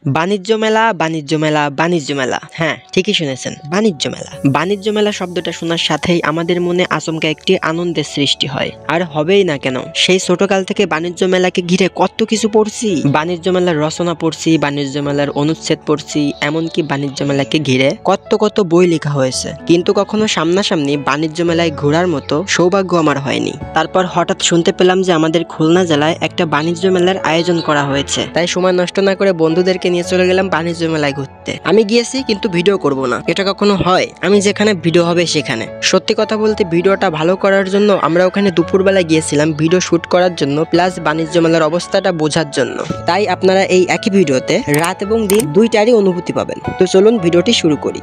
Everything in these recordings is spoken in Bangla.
বাণিজ্য মেলা, বাণিজ্য মেলা, বাণিজ্য মেলা। হ্যাঁ, ঠিকই শুনেছেন, বাণিজ্য মেলা। বাণিজ্য মেলা শব্দটা শোনার সাথেই আমাদের মনে আচমকা একটি আনন্দের সৃষ্টি হয়। আর হবেই না কেন, সেই ছোটকাল থেকে বাণিজ্য মেলাকে ঘিরে কত কিছু পড়ছি। বাণিজ্য মেলার রচনা পড়ছি, বাণিজ্য মেলার অনুচ্ছেদ পড়ছি, এমনকি বাণিজ্য মেলাকে ঘিরে কত কত বই লেখা হয়েছে। কিন্তু কখনো সামনাসামনি বাণিজ্য মেলায় ঘোরার মতো সৌভাগ্য আমার হয়নি। তারপর হঠাৎ শুনতে পেলাম যে আমাদের খুলনা জেলায় একটা বাণিজ্য মেলার আয়োজন করা হয়েছে। তাই সময় নষ্ট না করে বন্ধুদেরকে নিয়ে চলে গেলাম বাণিজ্য মেলায় ঘুরতে। আমি গিয়েছি কিন্তু ভিডিও করব না, এটা কখনো হয়? আমি যেখানে ভিডিও হবে সেখানে। সত্যি কথা বলতে ভিডিওটা ভালো করার জন্য আমরা ওখানে দুপুরবেলা গিয়েছিলাম ভিডিও শুট করার জন্য, প্লাস বাণিজ্য মেলার অবস্থাটা বোঝার জন্য। তাই আপনারা এই একই ভিডিওতে রাত এবং দিন দুইটারই অনুভূতি পাবেন। তো চলুন ভিডিওটি শুরু করি।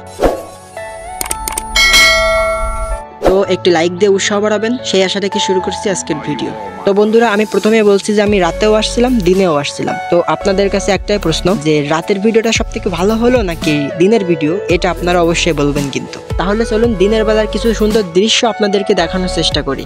তো একটি লাইক দিয়ে উৎসাহ বাড়াবেন, সেই আশা রেখে শুরু করছি আজকের ভিডিও। তো বন্ধুরা, আমি প্রথমে বলছি যে আমি রাতেও আসছিলাম, দিনেও আসছিলাম। তো আপনাদের কাছে একটাই প্রশ্ন, যে রাতের ভিডিওটা সব থেকে ভালো হলো নাকি দিনের ভিডিও, এটা আপনারা অবশ্যই বলবেন কিন্তু। তাহলে চলুন দিনের বেলার কিছু সুন্দর দৃশ্য আপনাদেরকে দেখানোর চেষ্টা করি।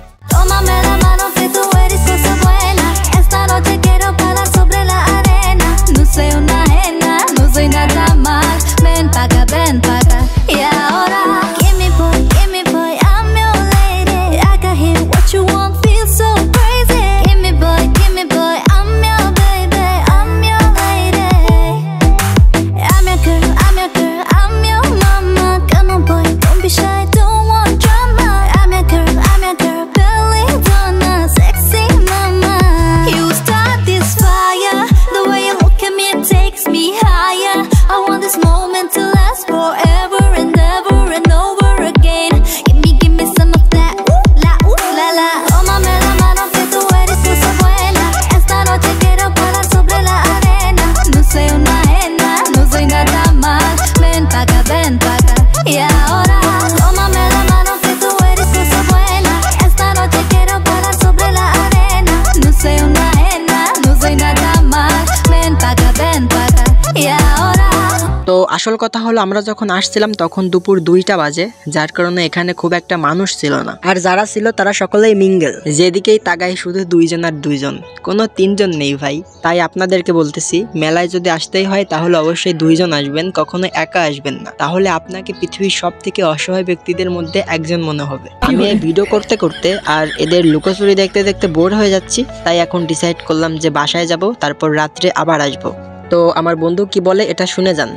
তো আসল কথা হলো, আমরা যখন আসছিলাম তখন দুপুর 2টা বাজে, যার কারণে এখানে খুব একটা মানুষ ছিল না। আর যারা ছিল তারা সকলেই মিঙ্গেল, যেদিকেই তাকাই শুধু 2জন আর 2জন, কোনো 3জন নেই ভাই। তাই আপনাদেরকে বলতেছি, মেলায় যদি আসতেই হয় তাহলে অবশ্যই 2জন আসবেন, কখনো একা আসবেন না। তাহলে আপনাকে পৃথিবীর সব থেকে অসহায় ব্যক্তিদের মধ্যে একজন মনে হবে। আমি এই ভিডিও করতে করতে আর এদের লুকোচুরি দেখতে দেখতে বোর হয়ে যাচ্ছি, তাই এখন ডিসাইড করলাম যে বাসায় যাব, তারপর রাত্রে আবার আসবো। তো আমার বন্ধু কি বলে এটা শুনে যান।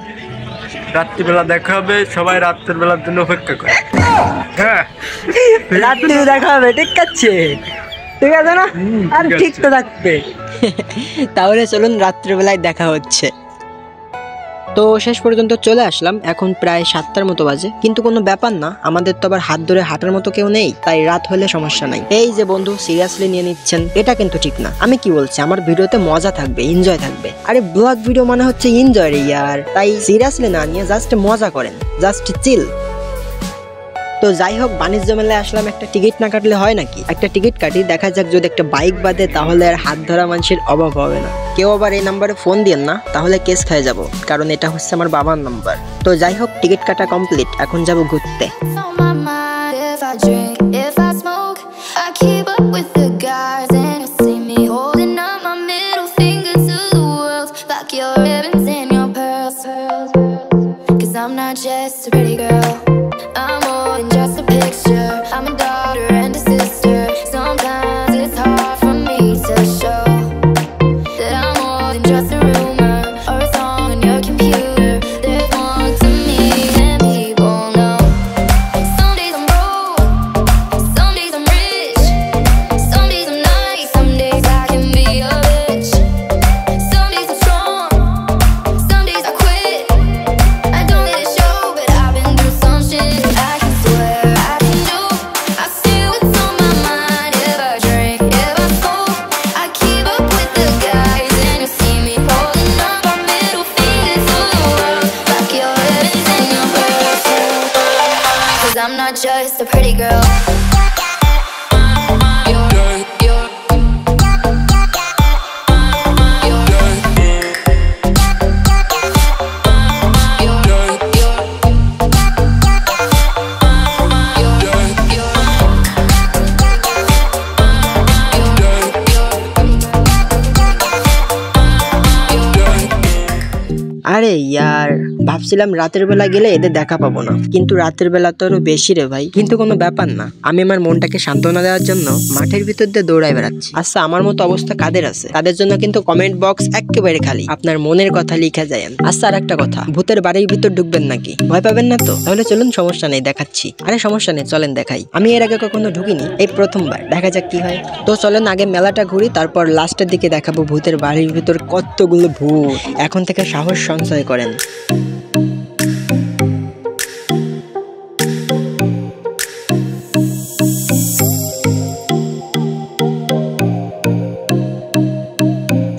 রাত্রিবেলা দেখা হবে, সবাই রাত্রের বেলার জন্য অপেক্ষা করে। হ্যাঁ, রাত্রে দেখা হবে, ঠিক আছে? ঠিক আছে না? আর ঠিক তো থাকবে। তাহলে চলুন, রাত্রেবেলায় দেখা হচ্ছে। তো শেষ পর্যন্ত চলে আসলাম, এখন প্রায় 7টার মতো বাজে। কিন্তু কোনো ব্যাপার না, আমাদের তো আবার হাত ধরে হাঁটার মতো কেউ নেই, তাই রাত হলে সমস্যা নাই। এই যে বন্ধু সিরিয়াসলি নিয়ে নিচ্ছেন, এটা কিন্তু ঠিক না। আমি কি বলছি, আমার ভিডিওতে মজা থাকবে, এনজয় থাকবে। আরে ব্লগ ভিডিও মানে হচ্ছে এনজয় রে ইয়ার, তাই সিরিয়াসলি না নিয়ে জাস্ট মজা করেন, জাস্ট চিল। তো যাই হোক, বাণিজ্য মেলায় আসলাম, একটা টিকিট না কাটলে হয় নাকি? একটা টিকিট কাটি, দেখা যাক যদি একটা বাইক বাদে তাহলে আর হাত ধরা মানুষের অভাব হবে না। কেউ আবার এই নাম্বারে ফোন দিয়েন না, তাহলে কেস খেয়ে যাব, কারণ এটা হচ্ছে আমার বাবার নাম্বার। তো যাই হোক, টিকিট কাটা কমপ্লিট, এখন যাব ঘুরতে। I'm more than just a picture. I'm a daughter and a sister. Sometimes it's hard for me to show that I'm more than just a rumor or a song on your computer. There's more to me than people know. Some days I'm broke, some days I'm rich, some days I'm nice, some days I can be a bitch. Some days I'm strong, some days I quit. I don't let it show, but I've been through some shit. I can swear I can do. I see what's on my mind. If I drink, if I smoke, I keep up with the guys, and you see me holding up our middle fingers to the world, like your heaven's in your purse. 'Cause I'm not just a pretty girl. আরে ইয়ার, ভাবছিলাম রাতের বেলা গেলে এদের দেখা পাবো না, কিন্তু রাতের বেলা তো আরো বেশি রে ভাই। কিন্তু কোনো ব্যাপার না, আমি আমার মনটাকে সান্ত্বনা দেওয়ার জন্য মাঠের ভিতর দিয়ে দৌড়াই বেড়াচ্ছি। আচ্ছা, আমার মতো অবস্থা কাদের আছে? তাদের জন্য কিন্তু কমেন্ট বক্স একেবারে খালি, আপনার মনের কথা লিখে যায়েন। আচ্ছা, আর একটা কথা, ভূতের বাড়ির ভিতর ঢুকবেন নাকি? ভয় পাবেন না তো? তাহলে চলুন, সমস্যা নেই, দেখাচ্ছি। আরে সমস্যা নেই, চলেন দেখাই। আমি এর আগে কখনো ঢুকিনি, এই প্রথমবার, দেখা যাক কি হয়। তো চলেন আগে মেলাটা ঘুরি, তারপর লাস্টের দিকে দেখাবো ভূতের বাড়ির ভিতর কতগুলো ভূত। এখন থেকে সাহস সঞ্চয় করেন।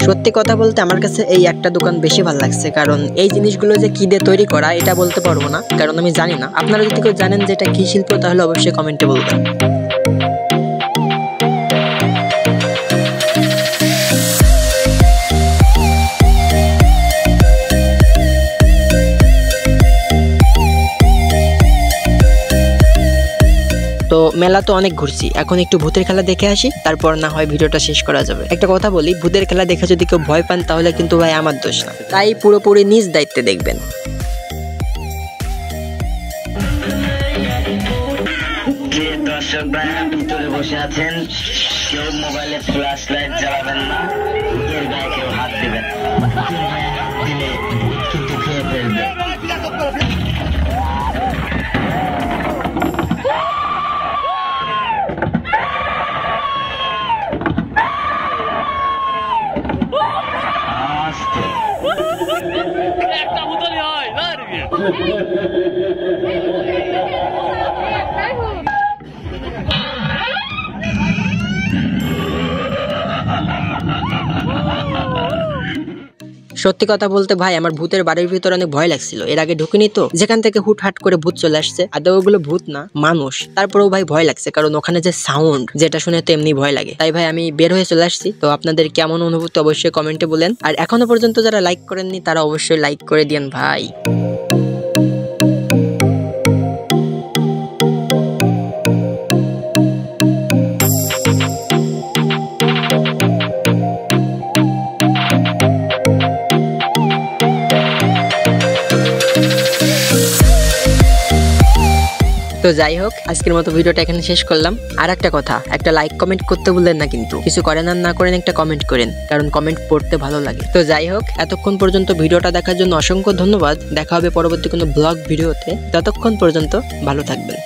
সত্যি কথা বলতে আমার কাছে এই একটা দোকান বেশি ভালো লাগছে, কারণ এই জিনিসগুলো যে কি দিয়ে তৈরি করা এটা বলতে পারবো না, কারণ আমি জানি না। আপনারা যদি কেউ জানেন যে এটা কি শিল্প, তাহলে অবশ্যই কমেন্টে বলবেন। তো মেলা তো অনেক ঘুরছি, এখন একটু ভূতের খেলা দেখে আসি, তারপর না হয় ভিডিওটা শেষ করা যাবে। একটা কথা বলি, ভূতের খেলা দেখে যদি কেউ ভয় পান তাহলে কিন্তু ভাই আমার দোষ না, তাই পুরোপুরি নিজ দায়িত্বে দেখবেন। দর্শকরা ভিতরে বসে আছেন, কেউ মোবাইলে ফ্ল্যাশ লাইট জ্বালাবেন না, ভূতের গায়ে কেউ হাত দিবেন, দিলে কিন্তু খেয়ে ফেলবে। সত্যি কথা বলতে ভাই, আমার ভূতের বাড়ির ভিতরে অনেক ভয় লাগছিল। এর আগে ঢুকিনি তো, যেখান থেকে হুটহাট করে ভূত চলে আসছে, আদৌ ওগুলো ভূত না, মানুষ। তারপরেও ভাই ভয় লাগছে, কারণ ওখানে যে সাউন্ড, যেটা শুনে তো এমনি ভয় লাগে। তাই ভাই আমি বের হয়ে চলে আসছি। তো আপনাদের কেমন অনুভূতি অবশ্যই কমেন্টে বলেন, আর এখনো পর্যন্ত যারা লাইক করেননি তারা অবশ্যই লাইক করে দিন ভাই। তো যাই হোক, আজকের মতো ভিডিওটা এখানে শেষ করলাম। আর একটা কথা, একটা লাইক কমেন্ট করতে বললেন না কিন্তু, কিছু করেন আর না করেন একটা কমেন্ট করেন, কারণ কমেন্ট পড়তে ভালো লাগে। তো যাই হোক, এতক্ষণ পর্যন্ত ভিডিওটা দেখার জন্য অসংখ্য ধন্যবাদ। দেখা হবে পরবর্তী কোনো ব্লগ ভিডিওতে, ততক্ষণ পর্যন্ত ভালো থাকবেন।